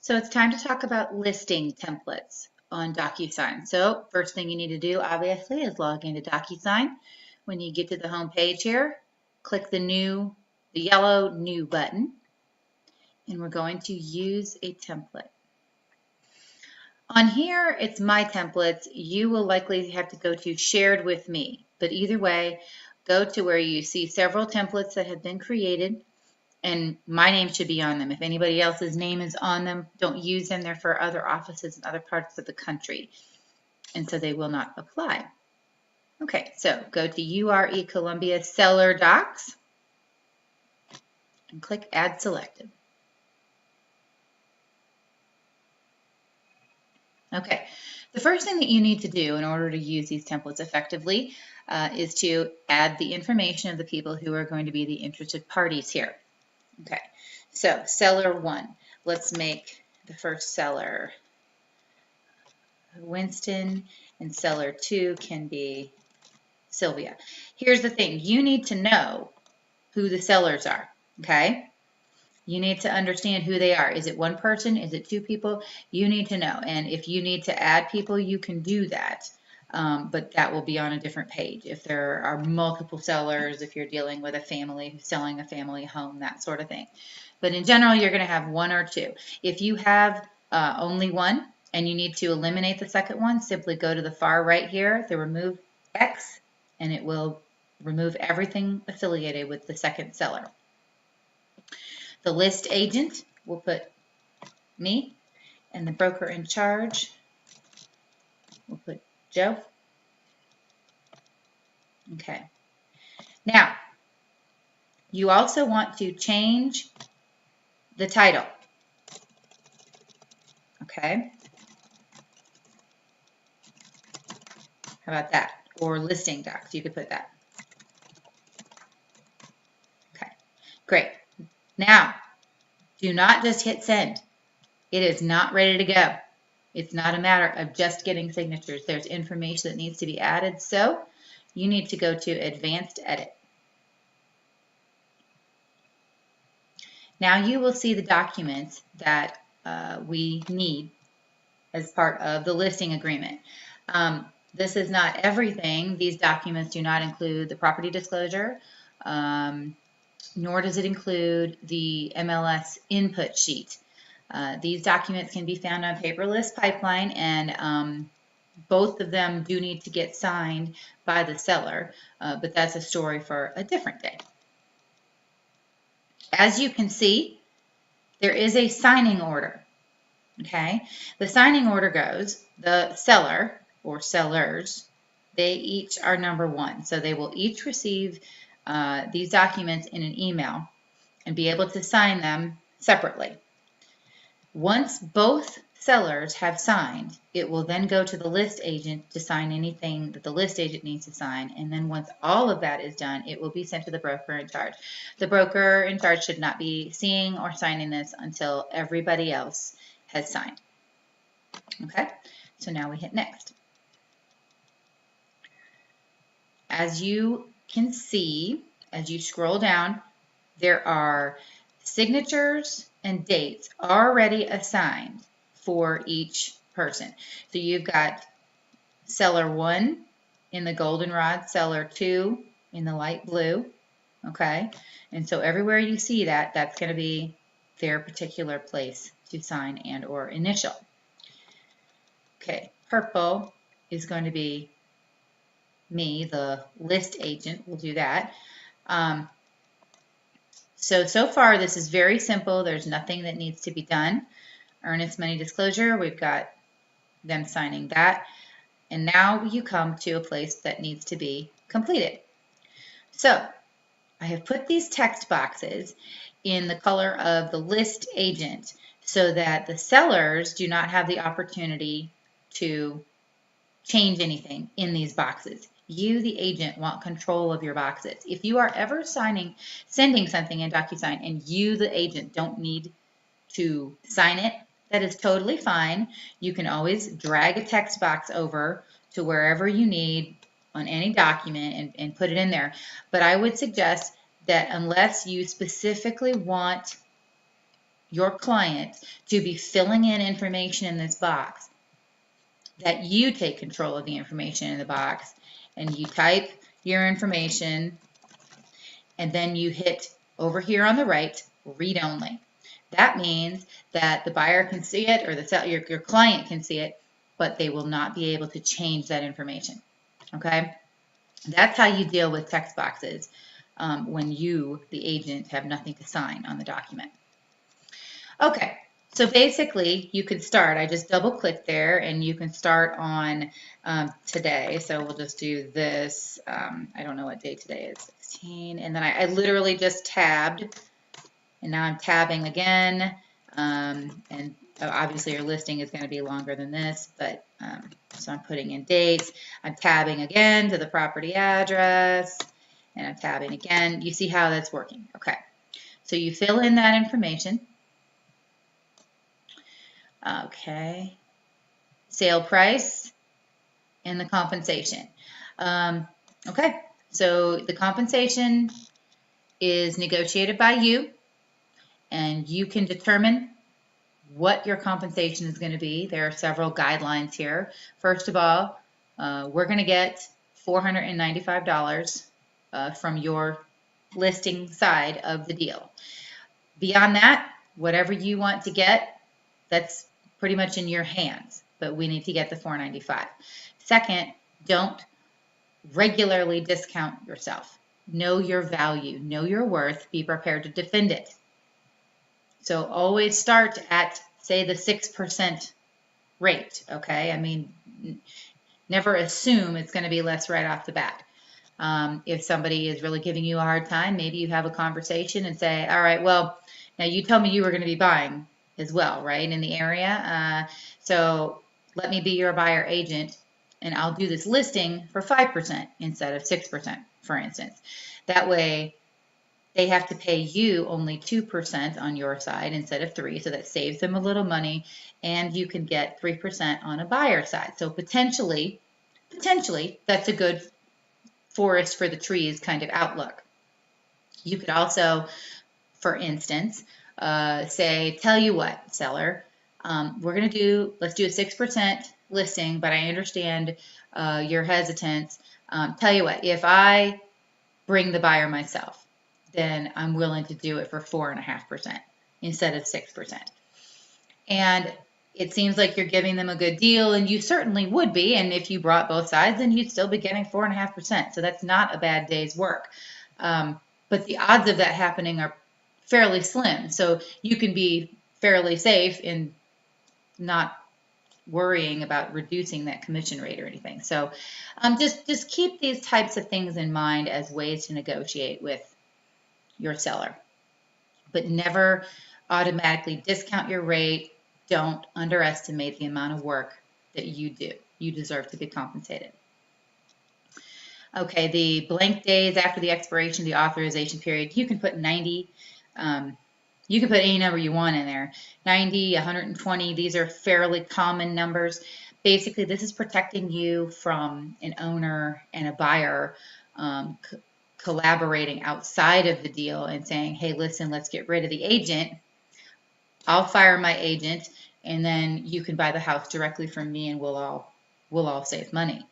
So it's time to talk about listing templates on DocuSign. So first thing you need to do, obviously, is log into DocuSign. When you get to the home page here, click the yellow New button, and we're going to use a template. On here, it's My Templates. You will likely have to go to Shared with Me, but either way, go to where you see several templates that have been created, and my name should be on them. If anybody else's name is on them, don't use them. They're for other offices in other parts of the country, and so they will not apply. Okay, so go to URE Columbia Seller Docs and click Add Selected. Okay, the first thing that you need to do in order to use these templates effectively is to add the information of the people who are going to be the interested parties here. Okay, so seller 1, let's make the first seller Winston, and seller 2 can be Sylvia. Here's the thing, you need to know who the sellers are, okay? You need to understand who they are. Is it one person? Is it two people? You need to know, and if you need to add people, you can do that. But that will be on a different page. If there are multiple sellers, if you're dealing with a family who's selling a family home, that sort of thing. But in general, you're going to have one or two. If you have only one and you need to eliminate the second one, simply go to the far right here, the remove X, and it will remove everything affiliated with the second seller. The list agent, will put me, and the broker in charge, we'll put Joe. Okay. Now, you also want to change the title. Okay. How about that? Or listing docs, you could put that. Okay, great. Now, do not just hit send. It is not ready to go. It's not a matter of just getting signatures. There's information that needs to be added, so you need to go to Advanced Edit. Now you will see the documents that we need as part of the listing agreement. This is not everything. These documents do not include the property disclosure, nor does it include the MLS input sheet. These documents can be found on Paperless Pipeline, and both of them do need to get signed by the seller, but that's a story for a different day. As you can see, there is a signing order. Okay, the signing order goes, the seller or sellers, they each are number 1, so they will each receive these documents in an email and be able to sign them separately. Once both sellers have signed, it will then go to the list agent to sign anything that the list agent needs to sign, and then once all of that is done, it will be sent to the broker in charge. The broker in charge should not be seeing or signing this until everybody else has signed. Okay, so now we hit next. As you can see, as you scroll down, there are signatures and dates already assigned for each person. So you've got seller 1 in the goldenrod, seller 2 in the light blue, okay? And so everywhere you see that, that's going to be their particular place to sign and or initial. Okay, purple is going to be me, the list agent. We'll do that. So far this is very simple. There's nothing that needs to be done. Earnest money disclosure, we've got them signing that. And now you come to a place that needs to be completed. So I have put these text boxes in the color of the list agent so that the sellers do not have the opportunity to change anything in these boxes. You, the agent, want control of your boxes. If you are ever sending something in DocuSign and you, the agent, don't need to sign it, that is totally fine. You can always drag a text box over to wherever you need on any document and put it in there. But I would suggest that unless you specifically want your client to be filling in information in this box, that you take control of the information in the box, and you type your information, and then you hit over here on the right, read only. That means that the buyer can see it, or your client can see it, but they will not be able to change that information. Okay? That's how you deal with text boxes when you, the agent, have nothing to sign on the document. Okay, so basically you could start. I just double click there and you can start on today. So we'll just do this. I don't know what day today is, 16. And then I literally just tabbed, and now I'm tabbing again. And obviously your listing is going to be longer than this, but so I'm putting in dates. I'm tabbing again to the property address, and I'm tabbing again. You see how that's working. Okay, so you fill in that information. Okay, sale price and the compensation. Okay, so the compensation is negotiated by you, and you can determine what your compensation is going to be. There are several guidelines here. First of all, we're going to get $495 from your listing side of the deal. Beyond that, whatever you want to get, that's pretty much in your hands, but we need to get the $495. Second, don't regularly discount yourself. Know your value, know your worth, be prepared to defend it. So always start at, say, the 6% rate, okay? I mean, never assume it's going to be less right off the bat. If somebody is really giving you a hard time, maybe you have a conversation and say, all right, well, now you told me you were going to be buying as well, right, in the area. So let me be your buyer agent, and I'll do this listing for 5% instead of 6%, for instance. That way, they have to pay you only 2% on your side instead of 3%, so that saves them a little money, and you can get 3% on a buyer side. So potentially, that's a good forest for the trees kind of outlook. You could also, for instance, say, tell you what, seller, let's do a 6% listing, but I understand your hesitance. Tell you what, if I bring the buyer myself, then I'm willing to do it for 4.5% instead of 6%. And it seems like you're giving them a good deal, and you certainly would be. And if you brought both sides, then you'd still be getting 4.5%. So that's not a bad day's work. But the odds of that happening are fairly slim. So you can be fairly safe in not worrying about reducing that commission rate or anything. So just keep these types of things in mind as ways to negotiate with your seller. But never automatically discount your rate. Don't underestimate the amount of work that you do. You deserve to be compensated. Okay, the blank days after the expiration of the authorization period, you can put 90. You can put any number you want in there. 90, 120, these are fairly common numbers. Basically, this is protecting you from an owner and a buyer collaborating outside of the deal and saying, hey, listen, let's get rid of the agent. I'll fire my agent, and then you can buy the house directly from me, and we'll all save money.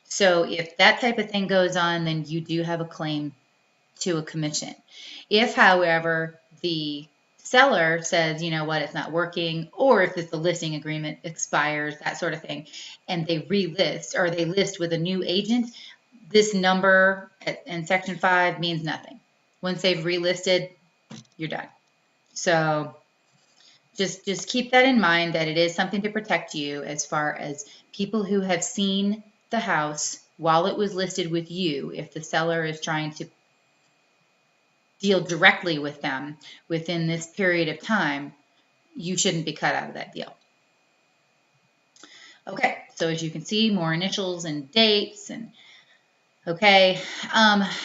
So if that type of thing goes on, then you do have a claim to a commission. If, however, the seller says, you know what, it's not working, or if the listing agreement expires, that sort of thing, and they relist or they list with a new agent, this number in Section 5 means nothing. Once they've relisted, you're done. So just keep that in mind, that it is something to protect you as far as people who have seen the house while it was listed with you. If the seller is trying to deal directly with them within this period of time, you shouldn't be cut out of that deal. Okay, so as you can see, more initials and dates, and okay,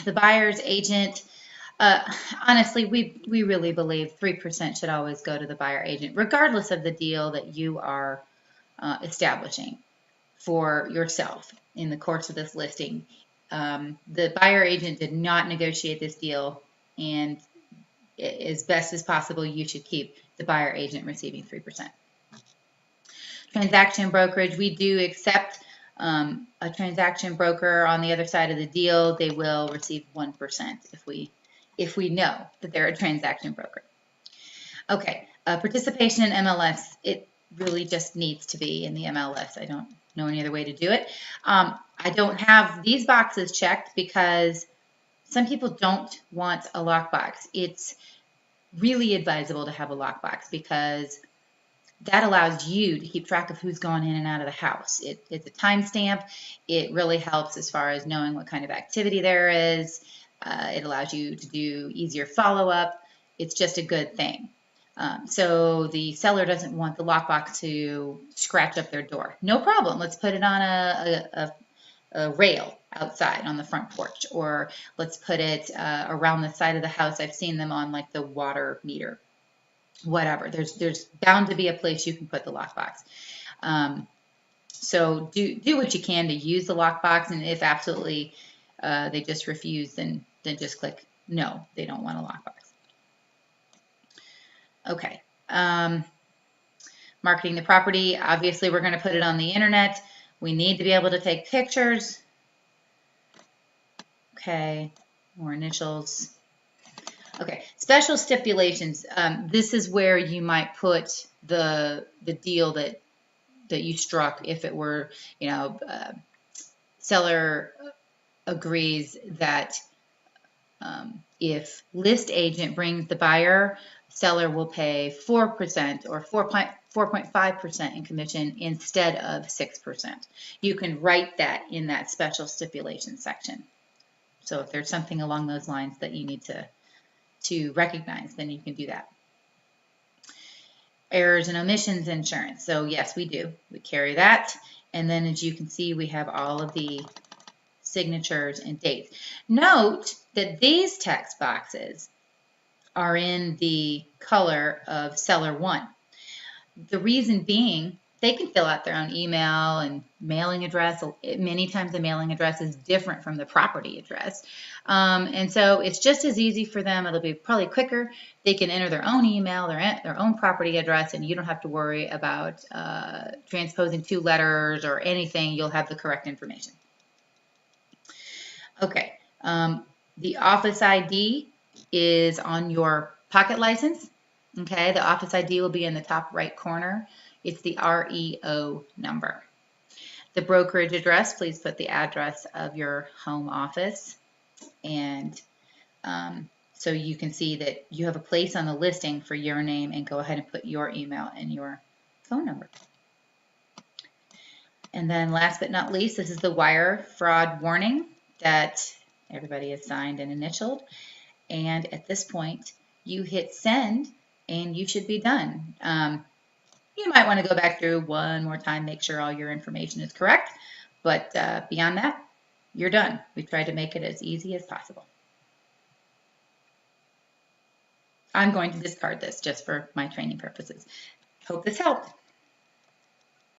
the buyer's agent. Honestly, we really believe 3% should always go to the buyer agent, regardless of the deal that you are establishing for yourself in the course of this listing. The buyer agent did not negotiate this deal, and as best as possible, you should keep the buyer agent receiving 3%. Transaction brokerage, we do accept a transaction broker on the other side of the deal. They will receive 1% if we know that they're a transaction broker. Okay, participation in MLS, it really just needs to be in the MLS. I don't know any other way to do it. I don't have these boxes checked because some people don't want a lockbox. It's really advisable to have a lockbox because that allows you to keep track of who's gone in and out of the house. It's a timestamp. It really helps as far as knowing what kind of activity there is. It allows you to do easier follow-up. It's just a good thing. So the seller doesn't want the lockbox to scratch up their door. No problem. Let's put it on a rail outside on the front porch, or let's put it around the side of the house. I've seen them on like the water meter. Whatever. There's bound to be a place you can put the lockbox. So do what you can to use the lockbox, and if absolutely they just refuse, then just click no. They don't want a lockbox. Okay. Marketing the property. Obviously, we're going to put it on the internet. We need to be able to take pictures. Okay. More initials. Okay, special stipulations. This is where you might put the deal that you struck if it were, seller agrees that if list agent brings the buyer, seller will pay 4% or 4.5% in commission instead of 6%. You can write that in that special stipulation section. So if there's something along those lines that you need to recognize, then you can do that. Errors and omissions insurance. So yes, we do. We carry that. And then as you can see, we have all of the signatures and dates. Note that these text boxes are in the color of seller 1. The reason being, they can fill out their own email and mailing address. Many times the mailing address is different from the property address. And so it's just as easy for them. It'll be probably quicker. They can enter their own email, their own property address, and you don't have to worry about transposing 2 letters or anything. You'll have the correct information. Okay. The office ID is on your pocket license. Okay. The office ID will be in the top right corner. It's the REO number. The brokerage address, please put the address of your home office. And so you can see that you have a place on the listing for your name, and go ahead and put your email and your phone number. And then last but not least, this is the wire fraud warning that everybody has signed and initialed. And at this point, you hit send and you should be done. You might want to go back through one more time, make sure all your information is correct. But beyond that, you're done. We tried to make it as easy as possible. I'm going to discard this just for my training purposes. Hope this helped.